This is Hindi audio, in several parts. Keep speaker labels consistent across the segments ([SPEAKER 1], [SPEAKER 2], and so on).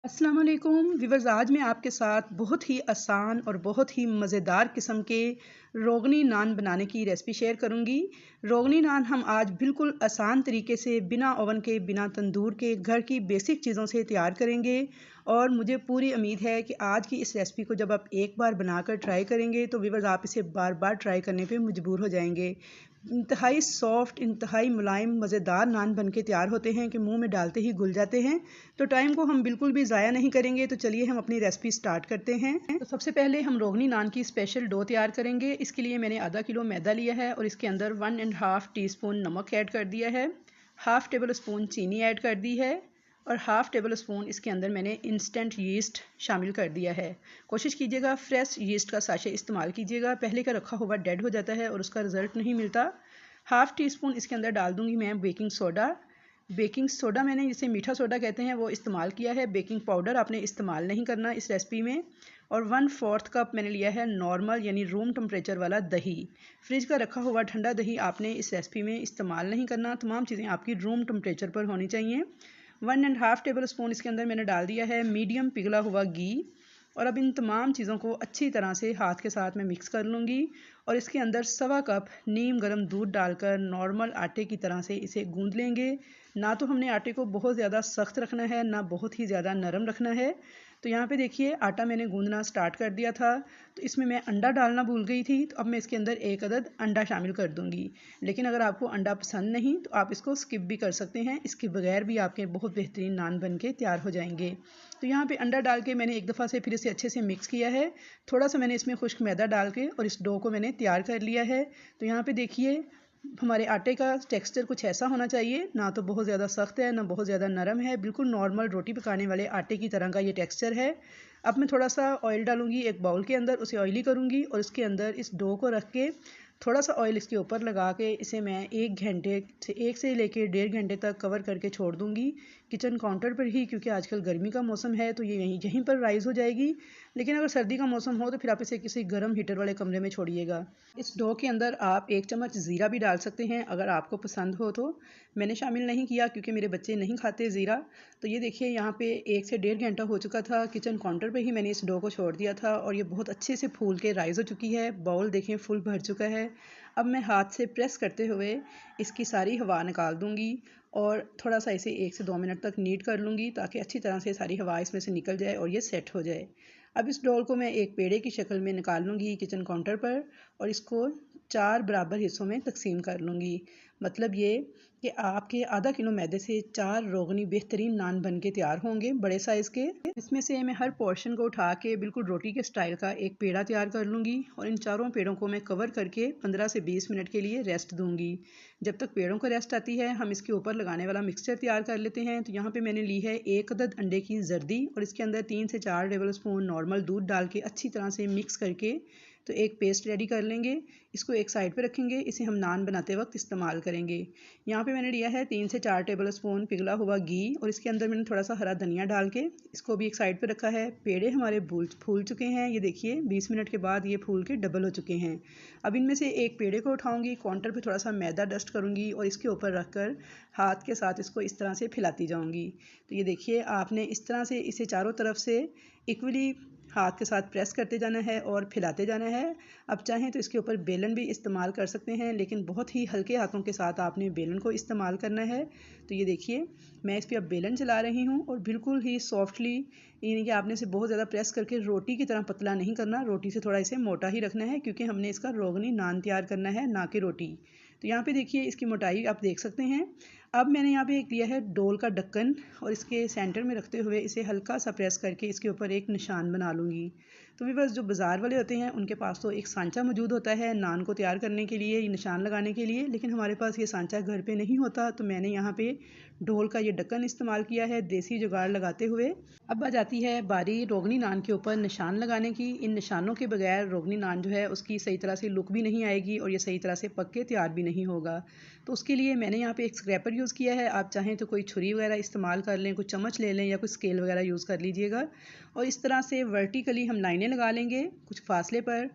[SPEAKER 1] अस्सलाम वालेकुम व्यूअर्स, आज मैं आपके साथ बहुत ही आसान और बहुत ही मज़ेदार किस्म के रोगनी नान बनाने की रेसिपी शेयर करूंगी। रोगनी नान हम आज बिल्कुल आसान तरीके से बिना ओवन के, बिना तंदूर के, घर की बेसिक चीज़ों से तैयार करेंगे। और मुझे पूरी उम्मीद है कि आज की इस रेसिपी को जब आप एक बार बनाकर ट्राई करेंगे तो व्यूअर्स आप इसे बार बार ट्राई करने पे मजबूर हो जाएंगे। इंतहाई सॉफ्ट, इंतहाई मुलायम, मज़ेदार नान बन के तैयार होते हैं कि मुंह में डालते ही घुल जाते हैं। तो टाइम को हम बिल्कुल भी ज़ाया नहीं करेंगे। तो चलिए हम अपनी रेसिपी स्टार्ट करते हैं। तो सबसे पहले हम रोगनी नान की स्पेशल डो तैयार करेंगे। इसके लिए मैंने आधा किलो मैदा लिया है और इसके अंदर 1.5 टीस्पून नमक ऐड कर दिया है, हाफ़ टेबल स्पून चीनी ऐड कर दी है और हाफ़ टेबल स्पून इसके अंदर मैंने इंस्टेंट यीस्ट शामिल कर दिया है। कोशिश कीजिएगा फ्रेश यीस्ट का साशे इस्तेमाल कीजिएगा, पहले का रखा हुआ डेड हो जाता है और उसका रिज़ल्ट नहीं मिलता। हाफ़ टी स्पून इसके अंदर डाल दूँगी मैं बेकिंग सोडा। बेकिंग सोडा मैंने जिसे मीठा सोडा कहते हैं वो इस्तेमाल किया है, बेकिंग पाउडर आपने इस्तेमाल नहीं करना इस रेसिपी में। और 1/4 कप मैंने लिया है नॉर्मल यानी रूम टेम्परेचर वाला दही। फ्रिज का रखा हुआ ठंडा दही आपने इस रेसिपी में इस्तेमाल नहीं करना, तमाम चीज़ें आपकी रूम टेम्परेचर पर होनी चाहिए। 1.5 टेबल स्पून इसके अंदर मैंने डाल दिया है मीडियम पिघला हुआ घी। और अब इन तमाम चीज़ों को अच्छी तरह से हाथ के साथ मैं मिक्स कर लूँगी और इसके अंदर 1.25 कप नीम गर्म दूध डालकर नॉर्मल आटे की तरह से इसे गूंद लेंगे। ना तो हमने आटे को बहुत ज़्यादा सख्त रखना है, ना बहुत ही ज़्यादा नरम रखना है। तो यहाँ पे देखिए आटा मैंने गूंदना स्टार्ट कर दिया था। तो इसमें मैं अंडा डालना भूल गई थी, तो अब मैं इसके अंदर 1 अदद अंडा शामिल कर दूँगी। लेकिन अगर आपको अंडा पसंद नहीं तो आप इसको स्किप भी कर सकते हैं, इसके बगैर भी आपके बहुत बेहतरीन नान बन के तैयार हो जाएंगे। तो यहाँ पे अंडा डाल के मैंने एक दफ़ा से फिर इसे अच्छे से मिक्स किया है। थोड़ा सा मैंने इसमें खुश्क मैदा डाल के और इस डो को मैंने तैयार कर लिया है। तो यहाँ पे देखिए हमारे आटे का टेक्सचर कुछ ऐसा होना चाहिए, ना तो बहुत ज़्यादा सख्त है ना बहुत ज़्यादा नरम है, बिल्कुल नॉर्मल रोटी पकाने वाले आटे की तरह का ये टेक्सचर है। अब मैं थोड़ा सा ऑयल डालूंगी एक बाउल के अंदर, उसे ऑयली करूँगी और उसके अंदर इस डो को रख के थोड़ा सा ऑयल इसके ऊपर लगा के इसे मैं 1 से लेकर 1.5 घंटे तक कवर करके छोड़ दूँगी किचन काउंटर पर ही, क्योंकि आजकल गर्मी का मौसम है तो ये यहीं पर राइज़ हो जाएगी। लेकिन अगर सर्दी का मौसम हो तो फिर आप इसे किसी गर्म हीटर वाले कमरे में छोड़िएगा। इस डो के अंदर आप 1 चम्मच ज़ीरा भी डाल सकते हैं अगर आपको पसंद हो तो। मैंने शामिल नहीं किया क्योंकि मेरे बच्चे नहीं खाते ज़ीरा। तो ये देखिए यहाँ पे 1 से 1.5 घंटा हो चुका था, किचन काउंटर पे ही मैंने इस डो को छोड़ दिया था और ये बहुत अच्छे से फूल के राइज़ हो चुकी है। बाउल देखें फुल भर चुका है। अब मैं हाथ से प्रेस करते हुए इसकी सारी हवा निकाल दूँगी और थोड़ा सा इसे 1 से 2 मिनट तक नीट कर लूँगी ताकि अच्छी तरह से सारी हवा इसमें से निकल जाए और ये सेट हो जाए। अब इस डोल को मैं एक पेड़े की शक्ल में निकाल लूँगी किचन काउंटर पर और इसको 4 बराबर हिस्सों में तकसीम कर लूँगी। मतलब ये कि आपके आधा किलो मैदे से 4 रोगनी बेहतरीन नान बन के तैयार होंगे बड़े साइज़ के। इसमें से मैं हर पोर्शन को उठा के बिल्कुल रोटी के स्टाइल का एक पेड़ा तैयार कर लूँगी और इन चारों पेड़ों को मैं कवर करके 15 से 20 मिनट के लिए रेस्ट दूँगी। जब तक पेड़ों को रेस्ट आती है हम इसके ऊपर लगाने वाला मिक्सचर तैयार कर लेते हैं। तो यहाँ पे मैंने ली है 1 अदद अंडे की जर्दी और इसके अंदर 3 से 4 टेबल स्पून नॉर्मल दूध डाल के अच्छी तरह से मिक्स करके तो एक पेस्ट रेडी कर लेंगे। इसको एक साइड पे रखेंगे, इसे हम नान बनाते वक्त इस्तेमाल करेंगे। यहाँ पे मैंने लिया है 3 से 4 टेबल स्पून पिघला हुआ घी और इसके अंदर मैंने थोड़ा सा हरा धनिया डाल के इसको भी एक साइड पे रखा है। पेड़े हमारे फूल चुके हैं, ये देखिए 20 मिनट के बाद ये फूल के डबल हो चुके हैं। अब इनमें से एक पेड़े को उठाऊंगी, काउंटर पे थोड़ा सा मैदा डस्ट करूंगी और इसके ऊपर रखकर हाथ के साथ इसको इस तरह से फैलाती जाऊंगी। तो ये देखिए आपने इस तरह से इसे चारों तरफ से इक्वली हाथ के साथ प्रेस करते जाना है और फैलाते जाना है। अब चाहें तो इसके ऊपर बेलन भी इस्तेमाल कर सकते हैं, लेकिन बहुत ही हल्के हाथों के साथ आपने बेलन को इस्तेमाल करना है। तो ये देखिए मैं इस पर अब बेलन चला रही हूँ और बिल्कुल ही सॉफ्टली, यानी कि आपने इसे बहुत ज़्यादा प्रेस करके रोटी की तरह पतला नहीं करना, रोटी से थोड़ा इसे मोटा ही रखना है क्योंकि हमने इसका रोगनी नान तैयार करना है, ना कि रोटी। तो यहाँ पे देखिए इसकी मोटाई आप देख सकते हैं। अब मैंने यहाँ पे एक लिया है डोल का ढक्कन और इसके सेंटर में रखते हुए इसे हल्का सा प्रेस करके इसके ऊपर एक निशान बना लूँगी। तो भी बस जो बाज़ार वाले होते हैं उनके पास तो एक सांचा मौजूद होता है नान को तैयार करने के लिए, ये निशान लगाने के लिए, लेकिन हमारे पास ये सांचा घर पे नहीं होता। तो मैंने यहाँ पे ढोल का ये ढक्कन इस्तेमाल किया है देसी जुगाड़ लगाते हुए। अब आ जाती है बारी रोगनी नान के ऊपर निशान लगाने की। इन निशानों के बगैर रोगनी नान जो है उसकी सही तरह से लुक भी नहीं आएगी और ये सही तरह से पक के तैयार भी नहीं होगा। तो उसके लिए मैंने यहाँ पे एक स्क्रैपर यूज़ किया है। आप चाहें तो कोई छुरी वगैरह इस्तेमाल कर लें, कुछ चम्मच ले लें या कुछ स्केल वगैरह यूज़ कर लीजिएगा और इस तरह से वर्टिकली हम लाइनें लगा लेंगे कुछ फासले पर।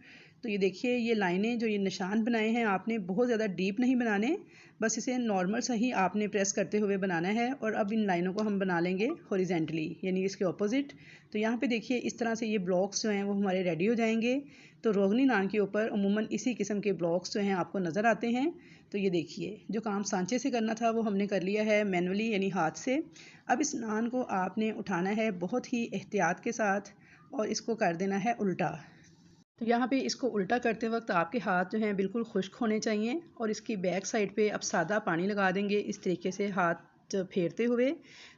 [SPEAKER 1] तो ये देखिए ये लाइनें जो ये निशान बनाए हैं आपने बहुत ज़्यादा डीप नहीं बनाने, बस इसे नॉर्मल सा ही आपने प्रेस करते हुए बनाना है। और अब इन लाइनों को हम बना लेंगे हॉरिजेंटली, यानी इसके ऑपोजिट। तो यहाँ पे देखिए इस तरह से ये ब्लॉक्स जो हैं वो हमारे रेडी हो जाएंगे। तो रोगनी नान के ऊपर अमूमन इसी किस्म के ब्लॉक्स जो हैं आपको नज़र आते हैं। तो ये देखिए जो काम सांचे से करना था वो हमने कर लिया है मैनुअली, यानी हाथ से। अब इस नान को आपने उठाना है बहुत ही एहतियात के साथ और इसको कर देना है उल्टा। तो यहाँ पे इसको उल्टा करते वक्त आपके हाथ जो हैं बिल्कुल खुश्क होने चाहिए और इसकी बैक साइड पे अब सादा पानी लगा देंगे इस तरीके से हाथ फेरते हुए।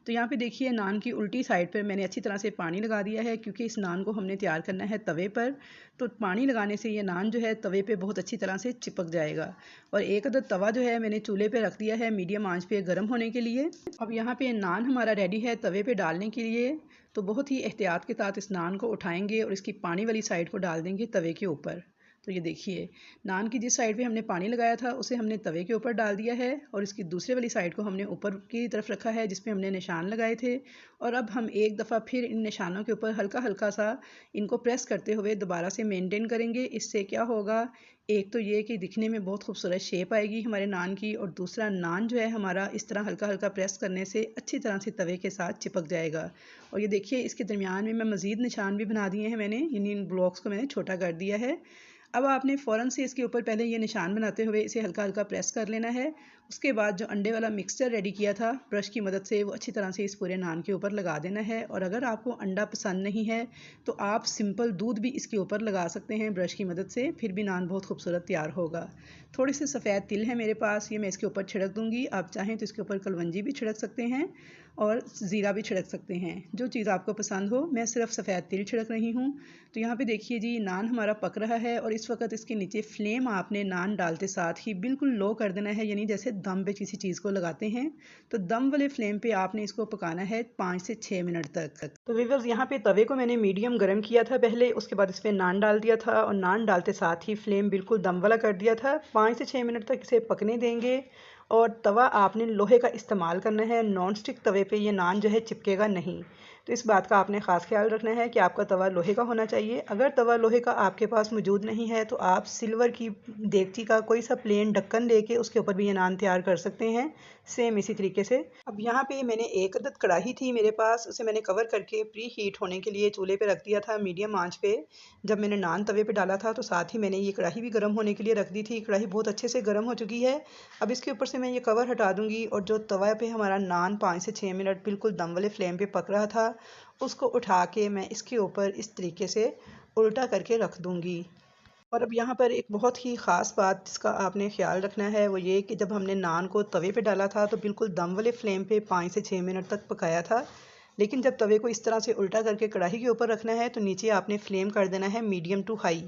[SPEAKER 1] तो यहाँ पे देखिए नान की उल्टी साइड पर मैंने अच्छी तरह से पानी लगा दिया है, क्योंकि इस नान को हमने तैयार करना है तवे पर। तो पानी लगाने से ये नान जो है तवे पे बहुत अच्छी तरह से चिपक जाएगा। और एक अदद तवा जो है मैंने चूल्हे पे रख दिया है मीडियम आंच पे गर्म होने के लिए। अब यहाँ पे नान हमारा रेडी है तवे पे डालने के लिए। तो बहुत ही एहतियात के साथ इस नान को उठाएंगे और इसकी पानी वाली साइड को डाल देंगे तवे के ऊपर। तो ये देखिए नान की जिस साइड पे हमने पानी लगाया था उसे हमने तवे के ऊपर डाल दिया है और इसकी दूसरे वाली साइड को हमने ऊपर की तरफ रखा है जिस पे हमने निशान लगाए थे। और अब हम एक दफ़ा फिर इन निशानों के ऊपर हल्का हल्का सा इनको प्रेस करते हुए दोबारा से मेंटेन करेंगे। इससे क्या होगा, एक तो ये कि दिखने में बहुत खूबसूरत शेप आएगी हमारे नान की, और दूसरा नान जो है हमारा इस तरह हल्का हल्का प्रेस करने से अच्छी तरह से तवे के साथ चिपक जाएगा। और ये देखिए इसके दरमियान में मैं मज़ीद निशान भी बना दिए हैं मैंने, यानी इन ब्लॉक्स को मैंने छोटा कर दिया है। अब आपने फ़ौरन से इसके ऊपर पहले ये निशान बनाते हुए इसे हल्का हल्का प्रेस कर लेना है। उसके बाद जो अंडे वाला मिक्सचर रेडी किया था ब्रश की मदद से वो अच्छी तरह से इस पूरे नान के ऊपर लगा देना है। और अगर आपको अंडा पसंद नहीं है तो आप सिंपल दूध भी इसके ऊपर लगा सकते हैं ब्रश की मदद से, फिर भी नान बहुत खूबसूरत तैयार होगा। थोड़े से सफ़ेद तिल है मेरे पास, ये मैं इसके ऊपर छिड़क दूँगी। आप चाहें तो इसके ऊपर कलवंजी भी छिड़क सकते हैं और ज़ीरा भी छिड़क सकते हैं, जो चीज़ आपको पसंद हो। मैं सिर्फ सफ़ेद तिल छिड़क रही हूँ। तो यहाँ पे देखिए जी नान हमारा पक रहा है और इस वक्त इसके नीचे फ्लेम आपने नान डालते साथ ही बिल्कुल लो कर देना है, यानी जैसे दम पे किसी चीज़ को लगाते हैं। तो दम वाले फ्लेम पे आपने इसको पकाना है 5 से 6 मिनट तक। तो व्यूअर्स यहाँ पे तवे को मैंने मीडियम गर्म किया था पहले, उसके बाद इस पर नान डाल दिया था और नान डालते साथ ही फ्लेम बिल्कुल दम वाला कर दिया था। 5 से 6 मिनट तक इसे पकने देंगे। और तवा आपने लोहे का इस्तेमाल करना है, नॉन स्टिक तवे पे ये नान जो है चिपकेगा नहीं। तो इस बात का आपने ख़ास ख्याल रखना है कि आपका तवा लोहे का होना चाहिए। अगर तवा लोहे का आपके पास मौजूद नहीं है तो आप सिल्वर की देगची का कोई सा प्लेन ढक्कन लेके उसके ऊपर भी ये नान तैयार कर सकते हैं, सेम इसी तरीके से। अब यहाँ पे मैंने एक अदद कढ़ाई थी मेरे पास, उसे मैंने कवर करके प्री हीट होने के लिए चूल्हे पे रख दिया था मीडियम आंच पे। जब मैंने नान तवे पे डाला था तो साथ ही मैंने ये कढ़ाई भी गर्म होने के लिए रख दी थी। कढ़ाई बहुत अच्छे से गर्म हो चुकी है। अब इसके ऊपर से मैं ये कवर हटा दूंगी और जो तवा पे हमारा नान 5 से 6 मिनट बिल्कुल दम वाले फ्लेम पे पक रहा था उसको उठा के मैं इसके ऊपर इस तरीके से उल्टा करके रख दूंगी। और अब यहाँ पर एक बहुत ही ख़ास बात जिसका आपने ख्याल रखना है वो ये कि जब हमने नान को तवे पे डाला था तो बिल्कुल दम वाले फ्लेम पे 5 से 6 मिनट तक पकाया था। लेकिन जब तवे को इस तरह से उल्टा करके कढ़ाई के ऊपर रखना है तो नीचे आपने फ्लेम कर देना है मीडियम टू हाई,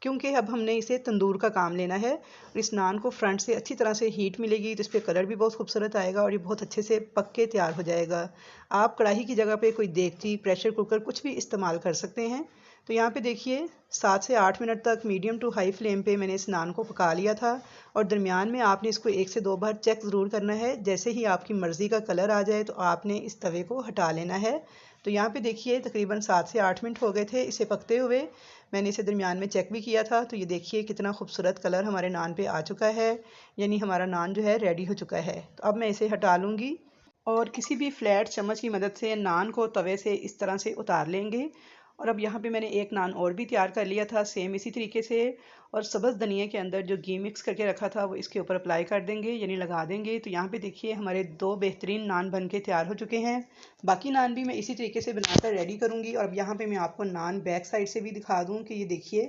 [SPEAKER 1] क्योंकि अब हमने इसे तंदूर का काम लेना है। और इस नान को फ्रंट से अच्छी तरह से हीट मिलेगी तो इस पर कलर भी बहुत खूबसूरत आएगा और ये बहुत अच्छे से पक के तैयार हो जाएगा। आप कढ़ाई की जगह पे कोई देगची, प्रेशर कुकर कुछ भी इस्तेमाल कर सकते हैं। तो यहाँ पे देखिए 7 से 8 मिनट तक मीडियम टू हाई फ्लेम पे मैंने इस नान को पका लिया था। और दरमियान में आपने इसको 1 से 2 बार चेक ज़रूर करना है। जैसे ही आपकी मर्ज़ी का कलर आ जाए तो आपने इस तवे को हटा लेना है। तो यहाँ पे देखिए तकरीबन 7 से 8 मिनट हो गए थे इसे पकते हुए। मैंने इसे दरमियान में चेक भी किया था। तो ये देखिए कितना खूबसूरत कलर हमारे नान पे आ चुका है, यानी हमारा नान जो है रेडी हो चुका है। तो अब मैं इसे हटा लूँगी और किसी भी फ्लैट चम्मच की मदद से नान को तवे से इस तरह से उतार लेंगे। और अब यहाँ पे मैंने एक नान और भी तैयार कर लिया था सेम इसी तरीके से। और सब्ज़ धनिया के अंदर जो घी मिक्स करके रखा था वो इसके ऊपर अप्लाई कर देंगे, यानी लगा देंगे। तो यहाँ पे देखिए हमारे 2 बेहतरीन नान बन के तैयार हो चुके हैं। बाकी नान भी मैं इसी तरीके से बनाकर रेडी करूँगी। और अब यहाँ पे मैं आपको नान बैक साइड से भी दिखा दूँ कि ये देखिए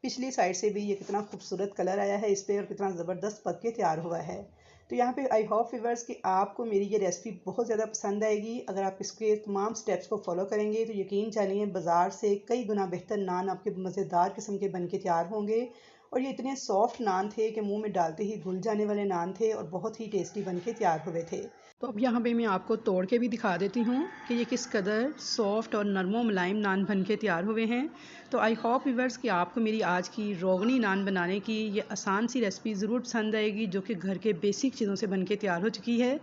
[SPEAKER 1] पिछली साइड से भी ये कितना खूबसूरत कलर आया है इस पर और कितना ज़बरदस्त पक के तैयार हुआ है। तो यहाँ पे आई होप व्यूअर्स कि आपको मेरी ये रेसिपी बहुत ज़्यादा पसंद आएगी। अगर आप इसके तमाम स्टेप्स को फॉलो करेंगे तो यकीन जानिए बाज़ार से कई गुना बेहतर नान आपके मज़ेदार किस्म के बन के तैयार होंगे। और ये इतने सॉफ्ट नान थे कि मुंह में डालते ही घुल जाने वाले नान थे और बहुत ही टेस्टी बन के तैयार हुए थे। तो अब यहाँ पे मैं आपको तोड़ के भी दिखा देती हूँ कि ये किस कदर सॉफ्ट और नरमो मुलायम नान बन के तैयार हुए हैं। तो आई होप व्यूअर्स कि आपको मेरी आज की रोगनी नान बनाने की ये आसान सी रेसिपी ज़रूर पसंद आएगी, जो कि घर के बेसिक चीज़ों से बन के तैयार हो चुकी है।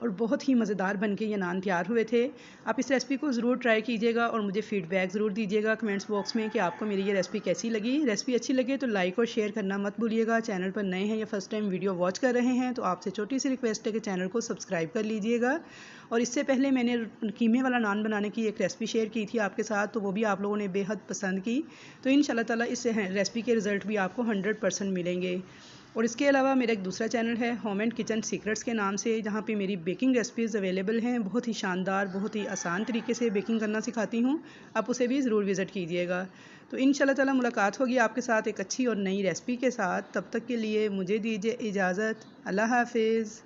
[SPEAKER 1] और बहुत ही मज़ेदार बन के ये नान तैयार हुए थे। आप इस रेसिपी को ज़रूर ट्राई कीजिएगा और मुझे फ़ीडबैक ज़रूर दीजिएगा कमेंट्स बॉक्स में कि आपको मेरी ये रेसिपी कैसी लगी। रेसिपी अच्छी लगे तो लाइक और शेयर करना मत भूलिएगा। चैनल पर नए हैं या फर्स्ट टाइम वीडियो वॉच कर रहे हैं तो आपसे छोटी सी रिक्वेस्ट है कि चैनल को सब्सक्राइब कर लीजिएगा। और इससे पहले मैंने कीमे वाला नान बनाने की एक रेसिपी शेयर की थी आपके साथ, तो वो भी आप लोगों ने बेहद पसंद की। तो इंशाल्लाह ताला इस रेसिपी के रिज़ल्ट भी आपको 100% मिलेंगे। और इसके अलावा मेरा एक दूसरा चैनल है होम एंड किचन सीक्रेट्स के नाम से, जहाँ पे मेरी बेकिंग रेसिपीज़ अवेलेबल हैं। बहुत ही शानदार, बहुत ही आसान तरीके से बेकिंग करना सिखाती हूँ। आप उसे भी ज़रूर विज़िट कीजिएगा। तो इंशाल्लाह ताला मुलाकात होगी आपके साथ एक अच्छी और नई रेसिपी के साथ। तब तक के लिए मुझे दीजिए इजाज़त। अल्लाह हाफिज़।